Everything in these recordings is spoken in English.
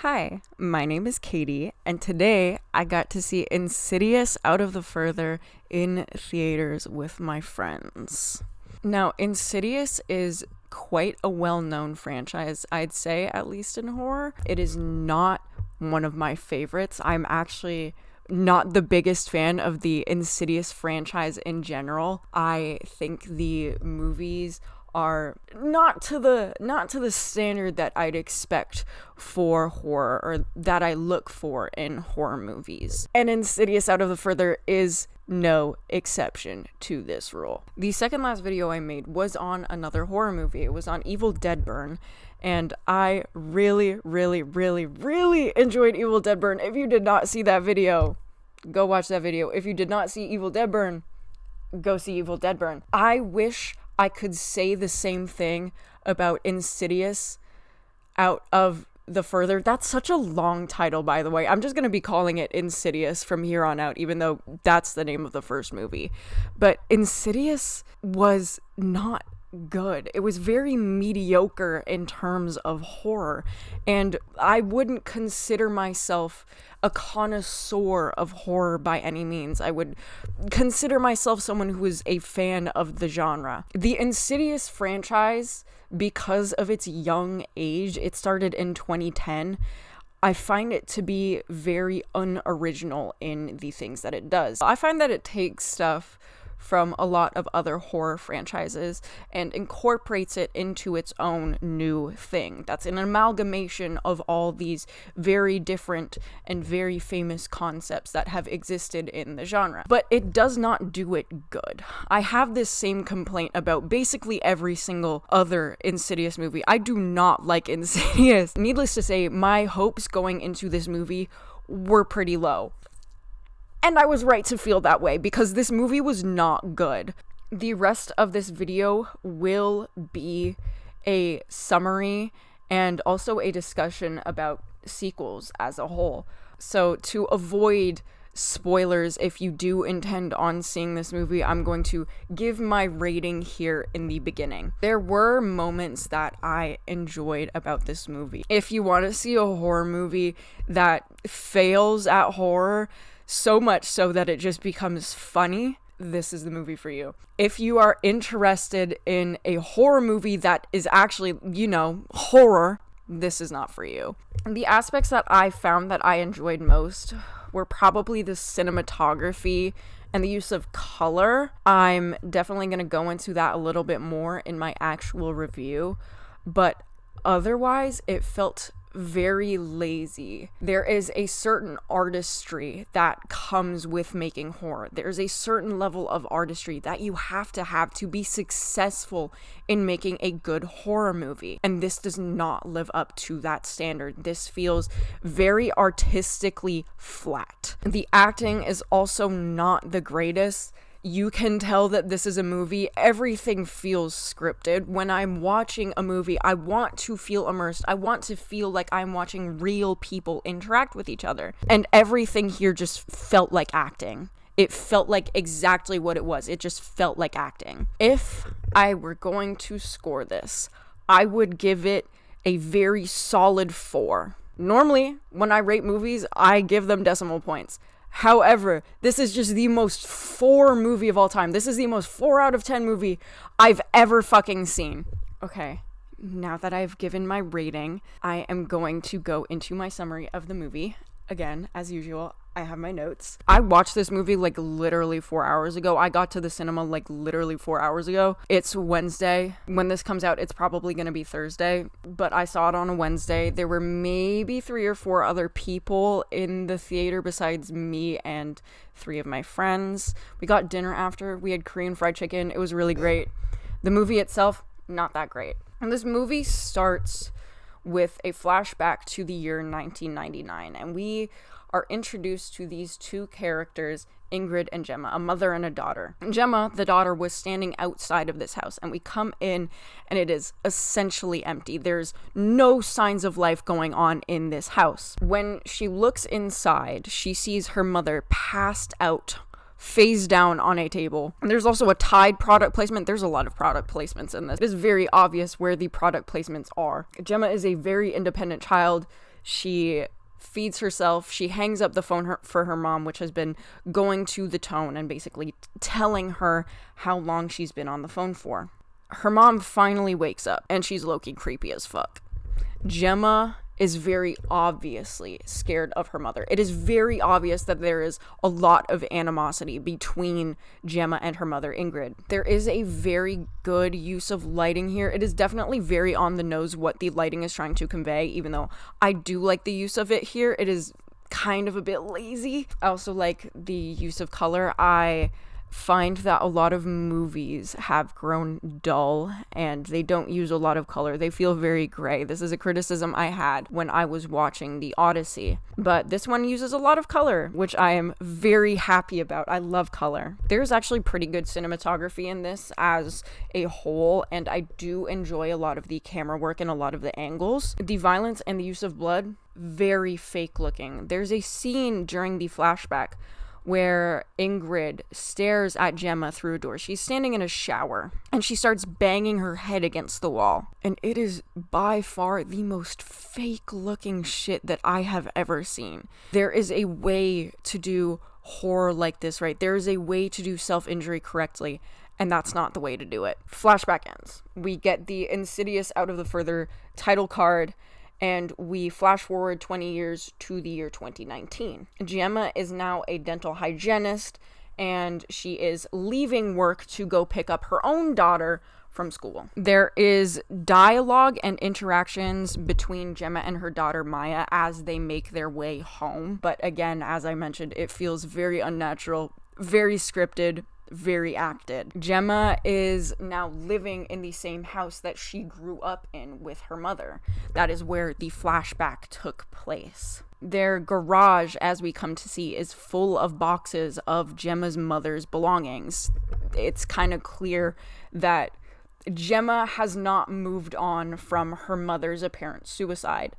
Hi, my name is Katie, and today I got to see Insidious Out of the Further in theaters with my friends. Now, Insidious is quite a well-known franchise, I'd say, at least in horror. It is not one of my favorites. I'm actually not the biggest fan of the Insidious franchise in general. I think the movies are not to the standard that I'd expect for horror or that I look for in horror movies. And Insidious Out of the Further is no exception to this rule. The second last video I made was on another horror movie. It was on Evil Dead Burn, and I really enjoyed Evil Dead Burn. If you did not see that video, go watch that video. If you did not see Evil Dead Burn, go see Evil Dead Burn. I wish I could say the same thing about Insidious Out of the Further. That's such a long title, by the way. I'm just going to be calling it Insidious from here on out, even though that's the name of the first movie. But Insidious was not good. It was very mediocre in terms of horror, and I wouldn't consider myself a connoisseur of horror by any means. I would consider myself someone who is a fan of the genre. The Insidious franchise, because of its young age, it started in 2010, I find it to be very unoriginal in the things that it does. I find that it takes stuff from a lot of other horror franchises and incorporates it into its own new thing. That's an amalgamation of all these very different and very famous concepts that have existed in the genre. But it does not do it good. I have this same complaint about basically every single other Insidious movie. I do not like Insidious. Needless to say, my hopes going into this movie were pretty low. And I was right to feel that way because this movie was not good. The rest of this video will be a summary and also a discussion about sequels as a whole. So to avoid spoilers, if you do intend on seeing this movie, I'm going to give my rating here in the beginning. There were moments that I enjoyed about this movie. If you want to see a horror movie that fails at horror, so much so that it just becomes funny, this is the movie for you. If you are interested in a horror movie that is actually, horror, this is not for you. The aspects that I found that I enjoyed most were probably the cinematography and the use of color. I'm definitely going to go into that a little bit more in my actual review, but otherwise it felt very lazy. There is a certain artistry that comes with making horror. There's a certain level of artistry that you have to be successful in making a good horror movie. And this does not live up to that standard. This feels very artistically flat. The acting is also not the greatest. You can tell that this is a movie. Everything feels scripted. When I'm watching a movie, I want to feel immersed. I want to feel like I'm watching real people interact with each other. And everything here just felt like acting. It felt like exactly what it was. It just felt like acting. If I were going to score this, I would give it a very solid 4. Normally, when I rate movies, I give them decimal points. However, this is just the most 4 movie of all time. This is the most 4 out of 10 movie I've ever fucking seen. Okay, now that I've given my rating, I am going to go into my summary of the movie. Again, as usual, I have my notes. I watched this movie literally 4 hours ago. I got to the cinema literally 4 hours ago. It's Wednesday. When this comes out, it's probably going to be Thursday, but I saw it on a Wednesday. There were maybe 3 or 4 other people in the theater besides me and 3 of my friends. We got dinner after. We had Korean fried chicken. It was really great. The movie itself, not that great. And this movie starts with a flashback to the year 1999, and we are introduced to these 2 characters, Ingrid and Gemma, a mother and a daughter. Gemma, the daughter, was standing outside of this house, and we come in, and it is essentially empty. There's no signs of life going on in this house. When she looks inside, she sees her mother passed out, face down on a table. And there's also a Tide product placement. There's a lot of product placements in this. It is very obvious where the product placements are. Gemma is a very independent child. She feeds herself. She hangs up the phone for her mom, which has been going to the tone and basically telling her how long she's been on the phone for. Her mom finally wakes up, and she's low-key creepy as fuck. Gemma is very obviously scared of her mother. It is very obvious that there is a lot of animosity between Gemma and her mother, Ingrid. There is a very good use of lighting here. It is definitely very on the nose what the lighting is trying to convey, even though I do like the use of it here. It is kind of a bit lazy. I also like the use of color. I find that a lot of movies have grown dull and they don't use a lot of color. They feel very gray. This is a criticism I had when I was watching The Odyssey, but this one uses a lot of color, which I am very happy about. I love color. There's actually pretty good cinematography in this as a whole, and I do enjoy a lot of the camera work and a lot of the angles. The violence and the use of blood, very fake looking. There's a scene during the flashback where Ingrid stares at Gemma through a door. She's standing in a shower, and she starts banging her head against the wall. And it is by far the most fake-looking shit that I have ever seen. There is a way to do horror like this, right? There is a way to do self-injury correctly, and that's not the way to do it. Flashback ends. We get the Insidious Out of the Further title card, and we flash forward 20 years to the year 2019. Gemma is now a dental hygienist, and she is leaving work to go pick up her own daughter from school. There is dialogue and interactions between Gemma and her daughter Maya as they make their way home. But again, as I mentioned, it feels very unnatural, very scripted, very acted. Gemma is now living in the same house that she grew up in with her mother. That is where the flashback took place. Their garage, as we come to see, is full of boxes of Gemma's mother's belongings. It's kind of clear that Gemma has not moved on from her mother's apparent suicide,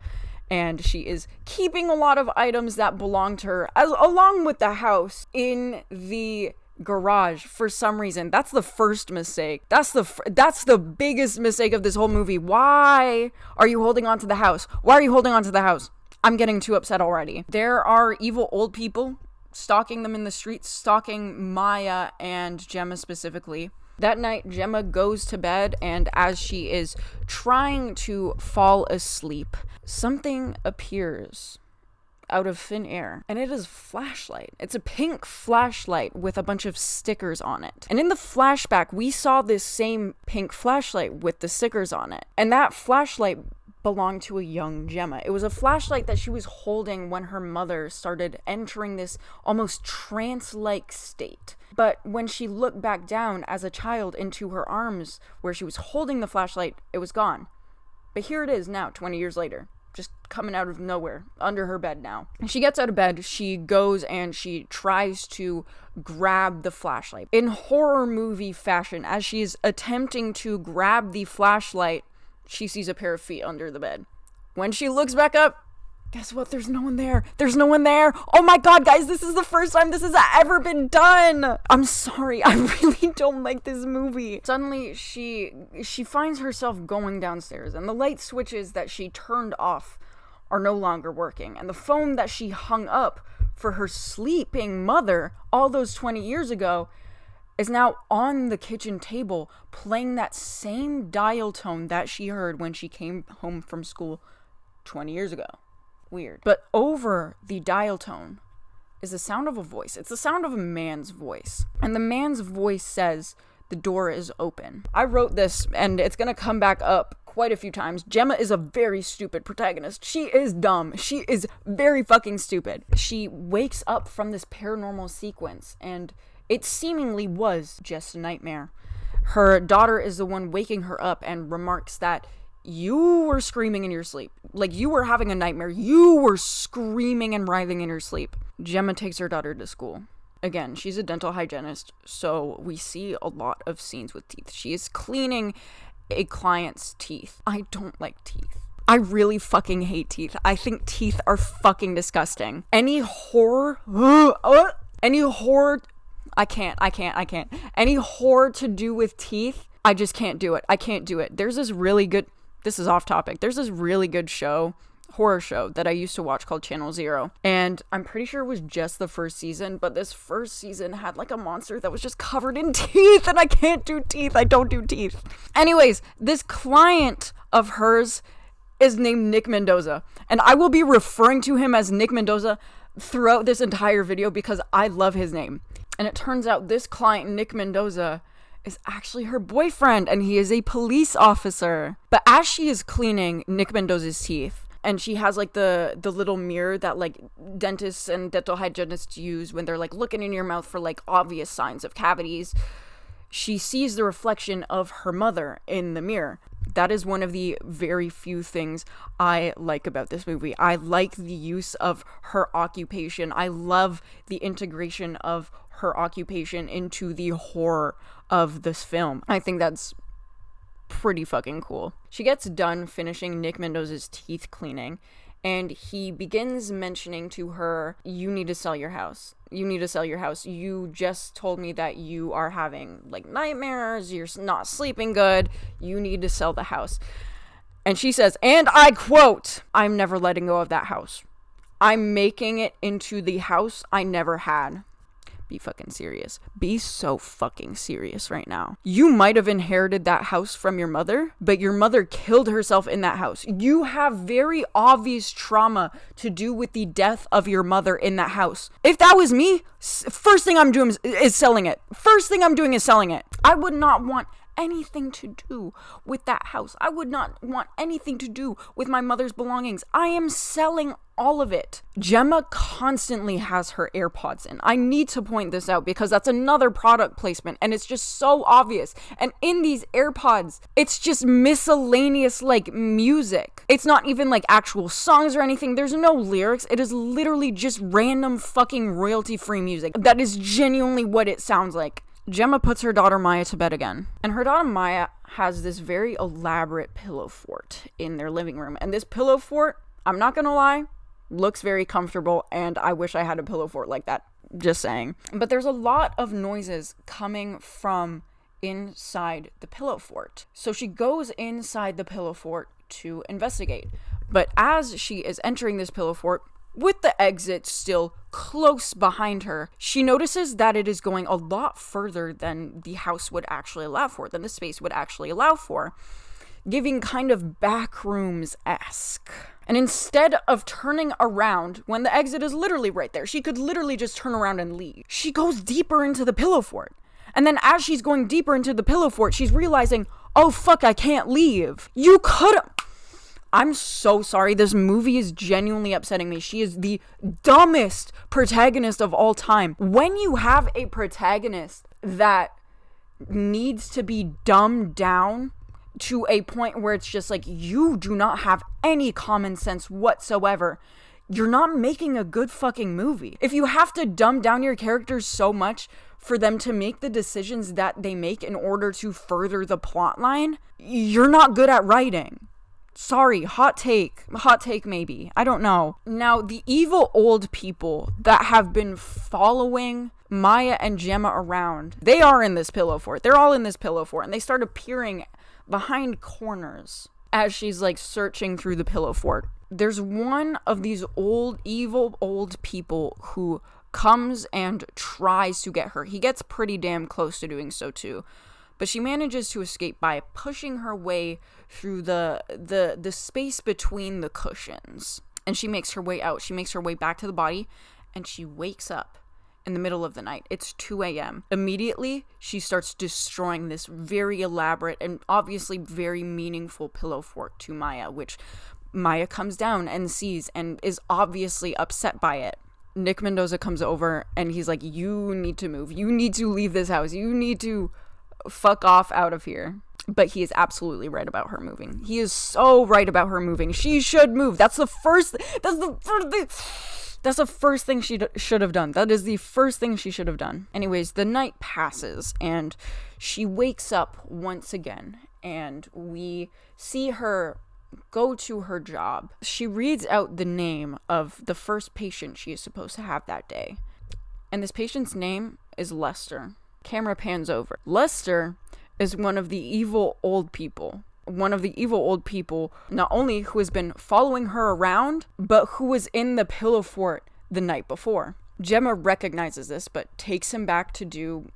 and she is keeping a lot of items that belong to her, along with the house, in the garage for some reason. That's the first mistake. That's the biggest mistake of this whole movie. Why are you holding on to the house? Why are you holding on to the house? I'm getting too upset already. There are evil old people stalking them in the streets, stalking Maya and Gemma specifically. That night, Gemma goes to bed, and as she is trying to fall asleep, something appears out of thin air, and it is a flashlight. It's a pink flashlight with a bunch of stickers on it. And in the flashback, we saw this same pink flashlight with the stickers on it. And that flashlight belonged to a young Gemma. It was a flashlight that she was holding when her mother started entering this almost trance-like state. But when she looked back down as a child into her arms where she was holding the flashlight, it was gone. But here it is now, 20 years later. Just coming out of nowhere, under her bed now. She gets out of bed, she goes and she tries to grab the flashlight. In horror movie fashion, as she's attempting to grab the flashlight, she sees a pair of feet under the bed. When she looks back up, guess what? There's no one there. There's no one there. Oh my god, guys, this is the first time this has ever been done. I'm sorry. I really don't like this movie. Suddenly, she finds herself going downstairs, and the light switches that she turned off are no longer working. And the phone that she hung up for her sleeping mother all those 20 years ago is now on the kitchen table, playing that same dial tone that she heard when she came home from school 20 years ago. Weird. But over the dial tone is the sound of a voice. It's the sound of a man's voice. And the man's voice says, "The door is open." I wrote this, and it's gonna come back up quite a few times. Gemma is a very stupid protagonist. She is dumb. She is very fucking stupid. She wakes up from this paranormal sequence, and it seemingly was just a nightmare. Her daughter is the one waking her up and remarks that you were screaming in your sleep. Like, you were having a nightmare. You were screaming and writhing in your sleep. Gemma takes her daughter to school. Again, she's a dental hygienist, so we see a lot of scenes with teeth. She is cleaning a client's teeth. I don't like teeth. I really fucking hate teeth. I think teeth are fucking disgusting. Any horror, I can't. Any horror to do with teeth, I just can't do it. I can't do it. This is off topic. There's this really good show horror show that I used to watch called Channel Zero. And I'm pretty sure it was just the first season, but this first season had like a monster that was just covered in teeth, and I can't do teeth. I don't do teeth. Anyways, this client of hers is named Nick Mendoza, and I will be referring to him as Nick Mendoza throughout this entire video because I love his name. And it turns out this client, Nick Mendoza, is actually her boyfriend, and he is a police officer. But as she is cleaning Nick Mendoza's teeth, and she has like the little mirror that like dentists and dental hygienists use when they're like looking in your mouth for like obvious signs of cavities, she sees the reflection of her mother in the mirror. That is one of the very few things I like about this movie. I like the use of her occupation. I love the integration of her occupation into the horror of this film. I think that's pretty fucking cool. She gets done finishing Nick Mendoza's teeth cleaning, and he begins mentioning to her, you need to sell your house. You need to sell your house. You just told me that you are having like nightmares. You're not sleeping good. You need to sell the house. And she says, and I quote, I'm never letting go of that house. I'm making it into the house I never had. Be fucking serious. Be so fucking serious right now. You might have inherited that house from your mother, but your mother killed herself in that house. You have very obvious trauma to do with the death of your mother in that house. If that was me, first thing I'm doing is selling it. First thing I'm doing is selling it. I would not want anything to do with that house. I would not want anything to do with my mother's belongings. I am selling all of it. Gemma constantly has her AirPods in. I need to point this out because that's another product placement, and it's just so obvious. And in these AirPods, it's just miscellaneous like music. It's not even like actual songs or anything. There's no lyrics. It is literally just random fucking royalty-free music. That is genuinely what it sounds like. Gemma puts her daughter Maya to bed again. And her daughter Maya has this very elaborate pillow fort in their living room. And this pillow fort, I'm not gonna lie, looks very comfortable, and I wish I had a pillow fort like that. Just saying. But there's a lot of noises coming from inside the pillow fort. So she goes inside the pillow fort to investigate. But as she is entering this pillow fort, with the exit still close behind her, she notices that it is going a lot further than the house would actually allow for, than the space would actually allow for, giving kind of backrooms-esque. And instead of turning around, when the exit is literally right there, she could literally just turn around and leave. She goes deeper into the pillow fort. And then as she's going deeper into the pillow fort, she's realizing, oh fuck, I can't leave. You could... I'm so sorry. This movie is genuinely upsetting me. She is the dumbest protagonist of all time. When you have a protagonist that needs to be dumbed down to a point where it's just like, you do not have any common sense whatsoever, you're not making a good fucking movie. If you have to dumb down your characters so much for them to make the decisions that they make in order to further the plot line, you're not good at writing. Sorry, hot take maybe, I don't know. Now, the evil old people that have been following Maya and Gemma around, they are in this pillow fort. They're all in this pillow fort, and they start appearing behind corners as she's like searching through the pillow fort. There's one of these evil old people who comes and tries to get her. He gets pretty damn close to doing so too. But she manages to escape by pushing her way through the space between the cushions. And she makes her way out. She makes her way back to the body, and she wakes up in the middle of the night. It's 2 a.m. Immediately, she starts destroying this very elaborate and obviously very meaningful pillow fort to Maya, which Maya comes down and sees and is obviously upset by it. Nick Mendoza comes over, and he's like, you need to move. You need to leave this house. You need to fuck off out of here. But he is absolutely right about her moving. He is so right about her moving. She should move. That's the first thing she should have done. That is the first thing she should have done. Anyways, the night passes, and she wakes up once again, and we see her go to her job. She reads out the name of the first patient she is supposed to have that day. And this patient's name is Lester. Camera pans over. Lester is one of the evil old people. one of the evil old people, not only who has been following her around, but who was in the pillow fort the night before. Gemma recognizes this, but takes him back to do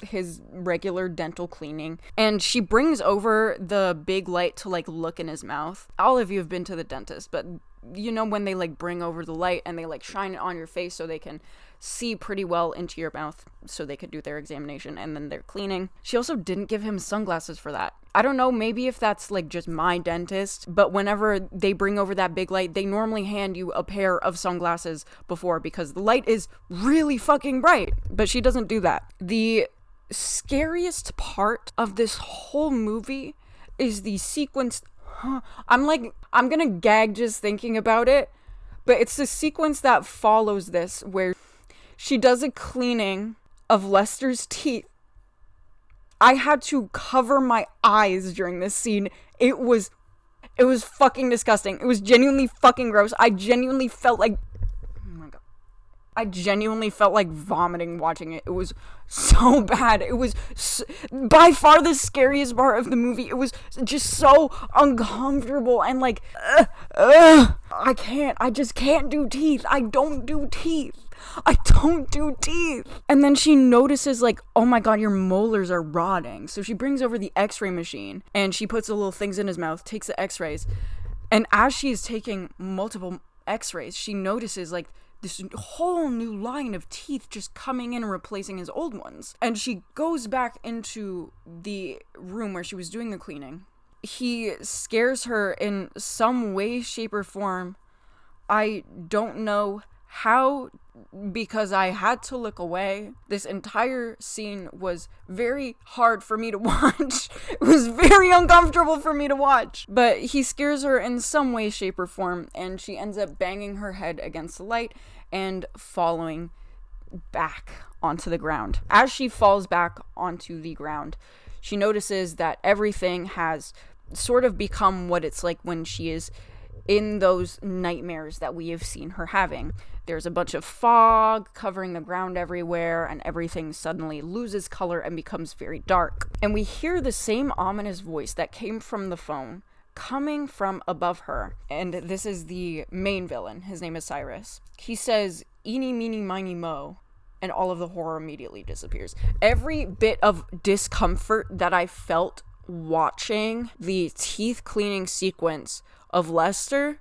his regular dental cleaning, and she brings over the big light to like look in his mouth. All of you have been to the dentist, but you know when they like bring over the light and they like shine it on your face so they can see pretty well into your mouth so they could do their examination, and then they're cleaning. She also didn't give him sunglasses for that. I don't know, maybe if that's like just my dentist, but whenever they bring over that big light, they normally hand you a pair of sunglasses before because the light is really fucking bright, but she doesn't do that. The scariest part of this whole movie is the sequence. I'm gonna gag just thinking about it, but it's the sequence that follows this where she does a cleaning of Lester's teeth. I had to cover my eyes during this scene. It was fucking disgusting. It was genuinely fucking gross. I genuinely felt like vomiting watching it. It was so bad. It was by far the scariest part of the movie. It was just so uncomfortable and like, I just can't do teeth. I don't do teeth. And then she notices like, oh my god, your molars are rotting. So she brings over the x-ray machine and she puts the little things in his mouth, takes the x-rays. And as she is taking multiple x-rays, she notices like this whole new line of teeth just coming in and replacing his old ones. And she goes back into the room where she was doing the cleaning. He scares her in some way, shape, or form. I don't know how, because I had to look away. This entire scene was very hard for me to watch. It was very uncomfortable for me to watch. But he scares her in some way, shape, or form, and she ends up banging her head against the light and falling back onto the ground. As she falls back onto the ground, she notices that everything has sort of become what it's like when she is in those nightmares that we have seen her having. There's a bunch of fog covering the ground everywhere, and everything suddenly loses color and becomes very dark. And we hear the same ominous voice that came from the phone coming from above her. And this is the main villain. His name is Cyrus. He says, "Eeny, meeny, miny, mo," and all of the horror immediately disappears. Every bit of discomfort that I felt watching the teeth cleaning sequence of Lester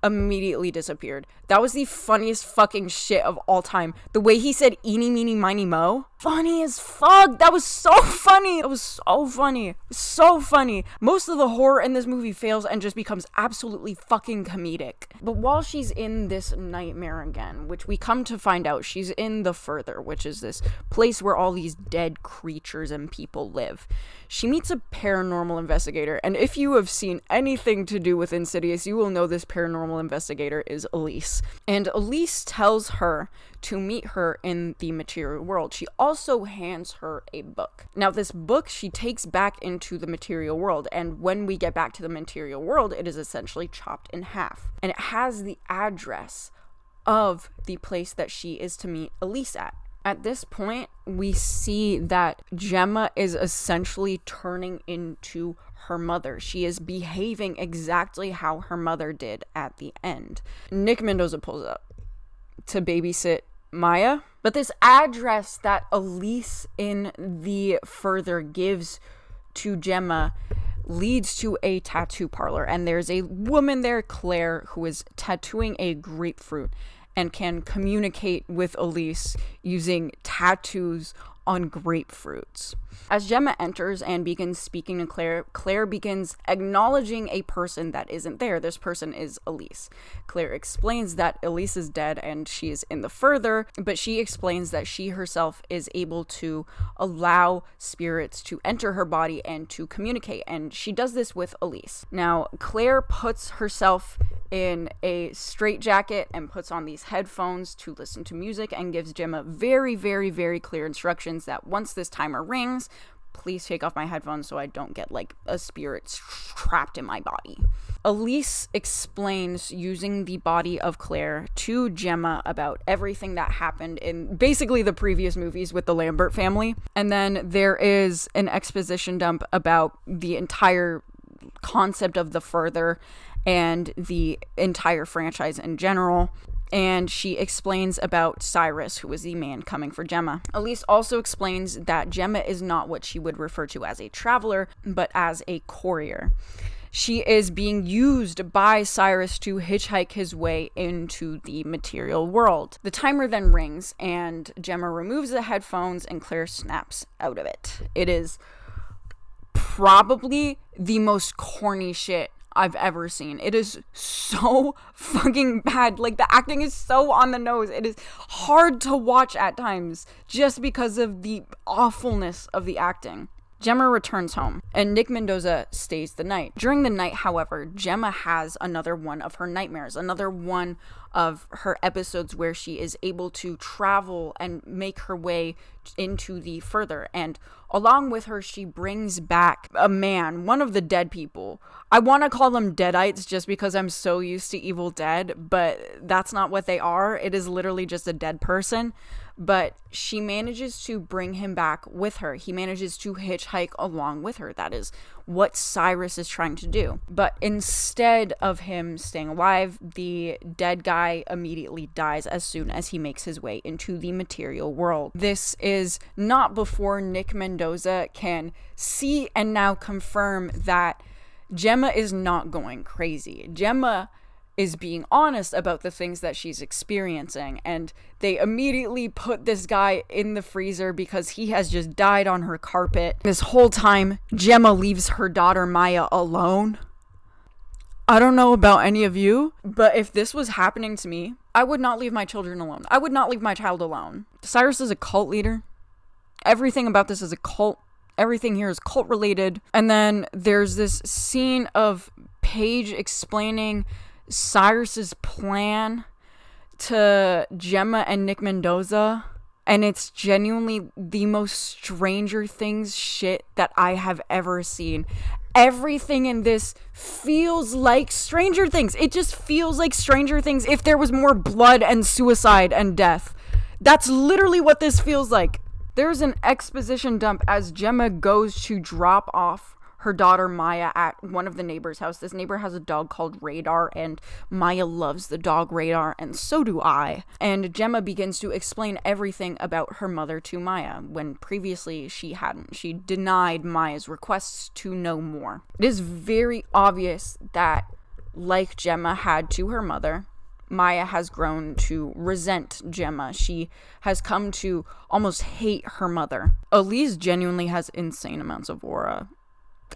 immediately disappeared. That was the funniest fucking shit of all time. The way he said "eeny, meeny, miny, mo," funny as fuck. That was so funny. It was so funny. So funny. Most of the horror in this movie fails and just becomes absolutely fucking comedic. But while she's in this nightmare again, which we come to find out she's in the Further, which is this place where all these dead creatures and people live, she meets a paranormal investigator. And if you have seen anything to do with Insidious, you will know this paranormal investigator is Elise. And Elise tells her to meet her in the material world. She also hands her a book. Now, this book she takes back into the material world, and when we get back to the material world, it is essentially chopped in half. And it has the address of the place that she is to meet Elise at. At this point, we see that Gemma is essentially turning into her mother. She is behaving exactly how her mother did at the end. Nick Mendoza pulls up to babysit Maya. But this address that Elise in the Further gives to Gemma leads to a tattoo parlor. And there's a woman there, Claire, who is tattooing a grapefruit and can communicate with Elise using tattoos on grapefruits. As Gemma enters and begins speaking to Claire, Claire begins acknowledging a person that isn't there. This person is Elise. Claire explains that Elise is dead and she is in the Further, but she explains that she herself is able to allow spirits to enter her body and to communicate, and she does this with Elise. Now, Claire puts herself in a straitjacket and puts on these headphones to listen to music and gives Gemma very, very, very clear instructions that once this timer rings, please take off my headphones so I don't get like a spirit trapped in my body. Elise explains using the body of Claire to Gemma about everything that happened in basically the previous movies with the Lambert family. And then there is an exposition dump about the entire concept of the Further and the entire franchise in general. And she explains about Cyrus, who is the man coming for Gemma. Elise also explains that Gemma is not what she would refer to as a traveler, but as a courier. She is being used by Cyrus to hitchhike his way into the material world. The timer then rings, and Gemma removes the headphones, and Claire snaps out of it. It is probably the most corny shit I've ever seen. It is so fucking bad. Like, the acting is so on the nose. It is hard to watch at times just because of the awfulness of the acting. Gemma returns home, and Nick Mendoza stays the night. During the night, however, Gemma has another one of her nightmares, another one of her episodes where she is able to travel and make her way into the Further. And along with her, she brings back a man, one of the dead people. I want to call them Deadites just because I'm so used to Evil Dead, but that's not what they are. It is literally just a dead person. But she manages to bring him back with her. He manages to hitchhike along with her. That is what Cyrus is trying to do. But instead of him staying alive, the dead guy immediately dies as soon as he makes his way into the material world. This is not before Nick Mendoza can see and now confirm that Gemma is not going crazy. Gemma is being honest about the things that she's experiencing, and they immediately put this guy in the freezer because he has just died on her carpet. This whole time, Gemma leaves her daughter Maya alone. I don't know about any of you, but if this was happening to me, I would not leave my children alone. I would not leave my child alone. Cyrus is a cult leader. Everything about this is a cult. Everything here is cult related. And then there's this scene of Paige explaining Cyrus's plan to Gemma and Nick Mendoza, and it's genuinely the most Stranger Things shit that I have ever seen. Everything in this feels like Stranger Things. It just feels like Stranger Things if there was more blood and suicide and death. That's literally what this feels like. There's an exposition dump as Gemma goes to drop off her daughter Maya at one of the neighbors' house. This neighbor has a dog called Radar, and Maya loves the dog Radar, and so do I. And Gemma begins to explain everything about her mother to Maya, when previously she hadn't. She denied Maya's requests to know more. It is very obvious that, like Gemma had to her mother, Maya has grown to resent Gemma. She has come to almost hate her mother. Elise genuinely has insane amounts of aura.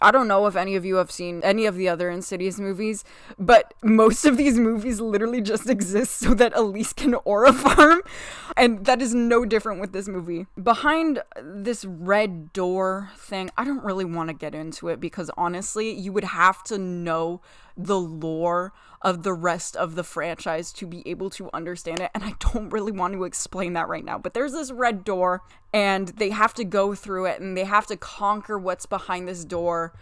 I don't know if any of you have seen any of the other Insidious movies, but most of these movies literally just exist so that Elise can aura farm, and that is no different with this movie. Behind this red door thing, I don't really want to get into it because honestly, you would have to know the lore of the rest of the franchise to be able to understand it, and I don't really want to explain that right now. But there's this red door, and they have to go through it, and they have to conquer what's behind this door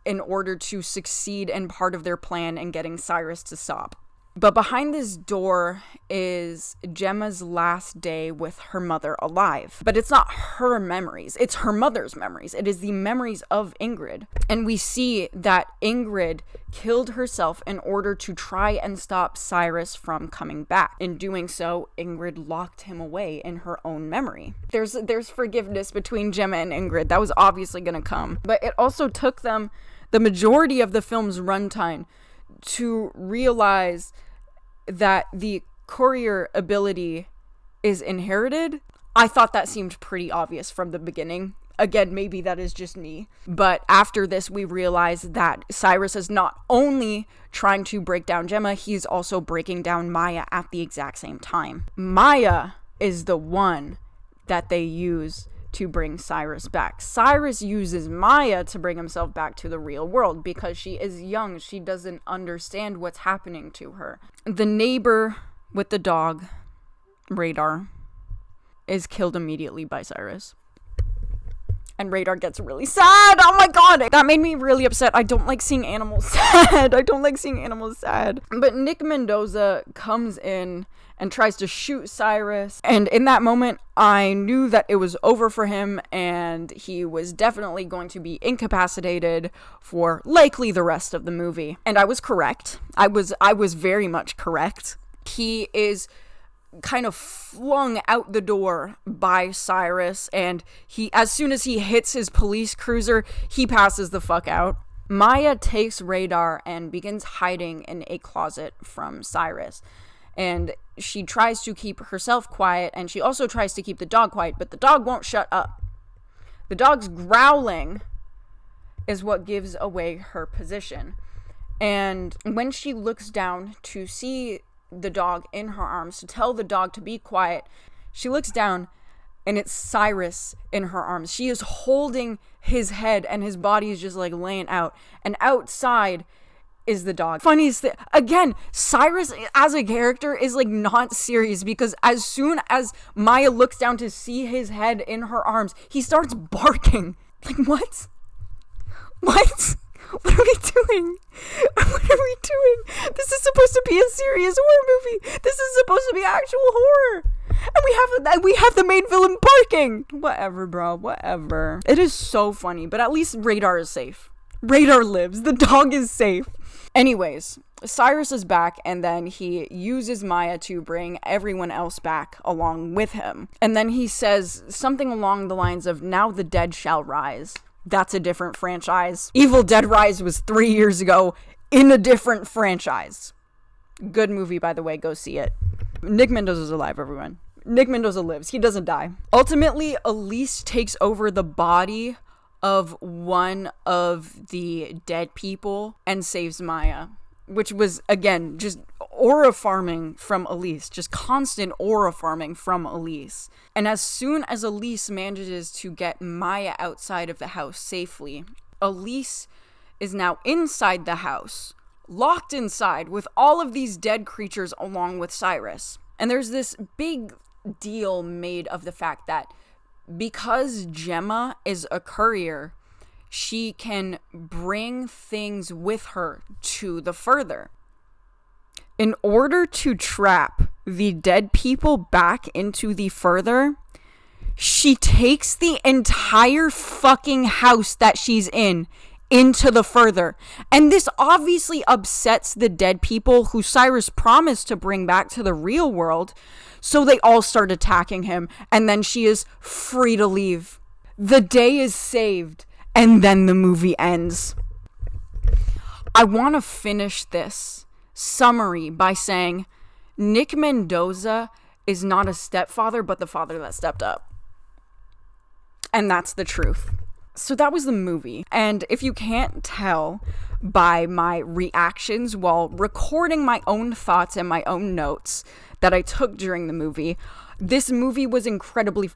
in order to succeed in part of their plan in getting Cyrus to stop. But behind this door is Gemma's last day with her mother alive. But it's not her memories. It's her mother's memories. It is the memories of Ingrid. And we see that Ingrid killed herself in order to try and stop Cyrus from coming back. In doing so, Ingrid locked him away in her own memory. There's forgiveness between Gemma and Ingrid. That was obviously going to come. But it also took them the majority of the film's runtime to realize that the courier ability is inherited. I thought that seemed pretty obvious from the beginning. Again, maybe that is just me. But after this, we realize that Cyrus is not only trying to break down Gemma, he's also breaking down Maya at the exact same time. Maya is the one that they use to bring Cyrus back. Cyrus uses Maya to bring himself back to the real world because she is young. She doesn't understand what's happening to her. The neighbor with the dog, Radar, is killed immediately by Cyrus. And Radar gets really sad. Oh my god, that made me really upset. I don't like seeing animals sad. But Nick Mendoza comes in and tries to shoot Cyrus. And in that moment, I knew that it was over for him and he was definitely going to be incapacitated for likely the rest of the movie. And I was correct. I was very much correct. He is kind of flung out the door by Cyrus, and as soon as he hits his police cruiser, he passes the fuck out. Maya takes Radar and begins hiding in a closet from Cyrus. And she tries to keep herself quiet, and she also tries to keep the dog quiet, but the dog won't shut up. The dog's growling is what gives away her position. And when she looks down to see the dog in her arms, to tell the dog to be quiet, she looks down and it's Cyrus in her arms. She is holding his head and his body is just like laying out, and outside is the dog. Funniest thing, again, Cyrus as a character is like not serious, because as soon as Maya looks down to see his head in her arms, he starts barking. Like, what? What are we doing? This is supposed to be a serious horror movie. This is supposed to be actual horror. And we have the main villain barking. Whatever, bro. Whatever. It is so funny, but at least Radar is safe. Radar lives. The dog is safe. Anyways, Cyrus is back, and then he uses Maya to bring everyone else back along with him. And then he says something along the lines of, "Now the dead shall rise." That's a different franchise. Evil Dead Rise was 3 years ago in a different franchise. Good movie, by the way. Go see it. Nick Mendoza's alive, everyone. Nick Mendoza lives. He doesn't die. Ultimately, Elise takes over the body of one of the dead people and saves Maya, which was, again, just aura farming from Elise, just constant aura farming from Elise. And as soon as Elise manages to get Maya outside of the house safely, Elise is now inside the house, locked inside with all of these dead creatures along with Cyrus. And there's this big deal made of the fact that because Gemma is a courier, she can bring things with her to the further. In order to trap the dead people back into the further, she takes the entire fucking house that she's in into the further. And this obviously upsets the dead people who Cyrus promised to bring back to the real world. So they all start attacking him, and then she is free to leave. The day is saved, and then the movie ends. I want to finish this summary by saying Nick Mendoza is not a stepfather, but the father that stepped up. And that's the truth. So that was the movie. And if you can't tell by my reactions while recording my own thoughts and my own notes that I took during the movie, this movie was incredibly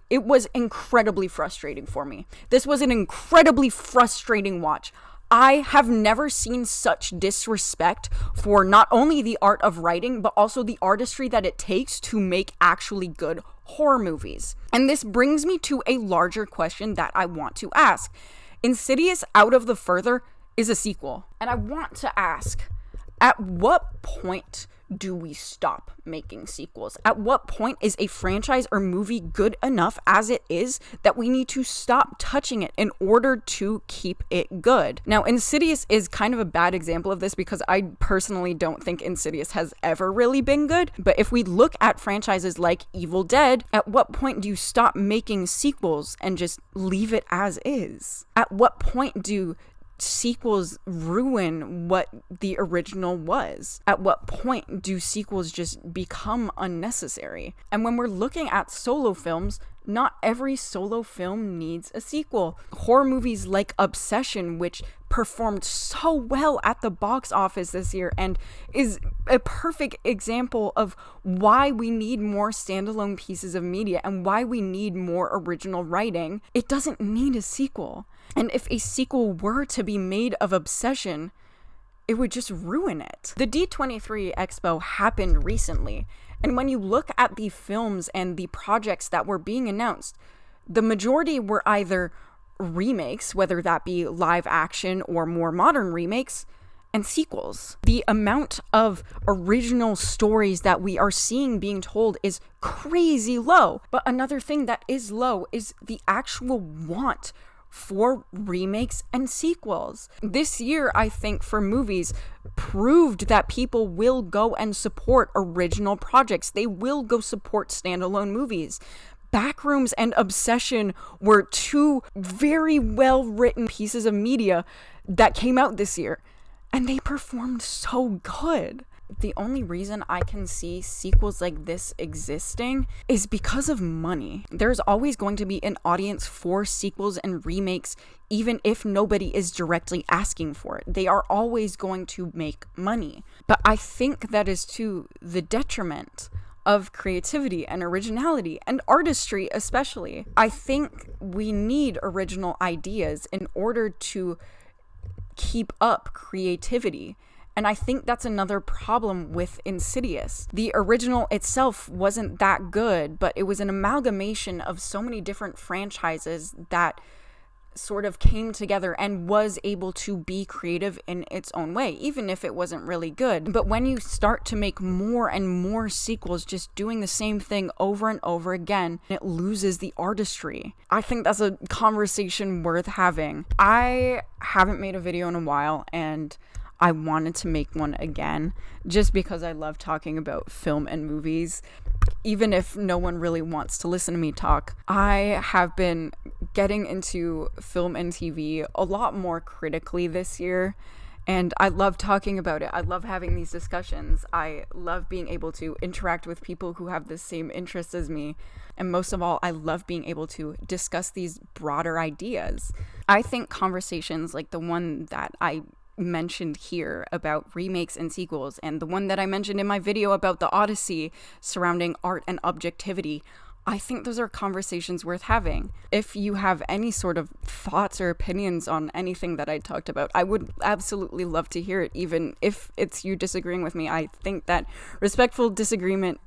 frustrating for me. This was an incredibly frustrating watch. I have never seen such disrespect for not only the art of writing, but also the artistry that it takes to make actually good horror movies. And this brings me to a larger question that I want to ask. Insidious Out of the Further is a sequel. And I want to ask, at what point do we stop making sequels? At what point is a franchise or movie good enough as it is that we need to stop touching it in order to keep it good? Now, Insidious is kind of a bad example of this because I personally don't think Insidious has ever really been good. But if we look at franchises like Evil Dead, at what point do you stop making sequels and just leave it as is? At what point do sequels ruin what the original was? At what point do sequels just become unnecessary? And when we're looking at solo films, not every solo film needs a sequel. Horror movies like Obsession, which performed so well at the box office this year and is a perfect example of why we need more standalone pieces of media and why we need more original writing. It doesn't need a sequel. And if a sequel were to be made of Obsession, it would just ruin it. The D23 Expo happened recently, and when you look at the films and the projects that were being announced, the majority were either remakes, whether that be live action or more modern remakes, and sequels. The amount of original stories that we are seeing being told is crazy low. But another thing that is low is the actual want for remakes and sequels. This year, I think, for movies, proved that people will go and support original projects. They will go support standalone movies. Backrooms and Obsession were two very well written pieces of media that came out this year, and they performed so good. The only reason I can see sequels like this existing is because of money. There's always going to be an audience for sequels and remakes, even if nobody is directly asking for it. They are always going to make money. But I think that is to the detriment of creativity and originality and artistry especially. I think we need original ideas in order to keep up creativity. And I think that's another problem with Insidious. The original itself wasn't that good, but it was an amalgamation of so many different franchises that sort of came together and was able to be creative in its own way, even if it wasn't really good. But when you start to make more and more sequels just doing the same thing over and over again, it loses the artistry. I think that's a conversation worth having. I haven't made a video in a while, and I wanted to make one again just because I love talking about film and movies. Even if no one really wants to listen to me talk, I have been getting into film and TV a lot more critically this year, and I love talking about it. I love having these discussions. I love being able to interact with people who have the same interests as me, and most of all, I love being able to discuss these broader ideas. I think conversations like the one that I mentioned here about remakes and sequels, and the one that I mentioned in my video about the Odyssey surrounding art and objectivity, I think those are conversations worth having. If you have any sort of thoughts or opinions on anything that I talked about, I would absolutely love to hear it, even if it's you disagreeing with me. I think that respectful disagreement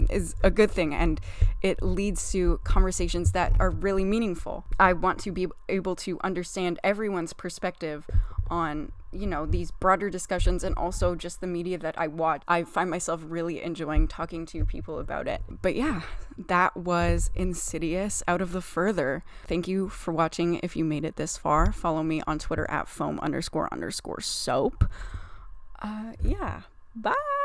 is a good thing, and it leads to conversations that are really meaningful. I want to be able to understand everyone's perspective on, these broader discussions, and also just the media that I watch. I find myself really enjoying talking to people about it. But yeah, that was Insidious Out of the Further. Thank you for watching. If you made it this far, follow me on Twitter at foam__soap. Yeah, bye.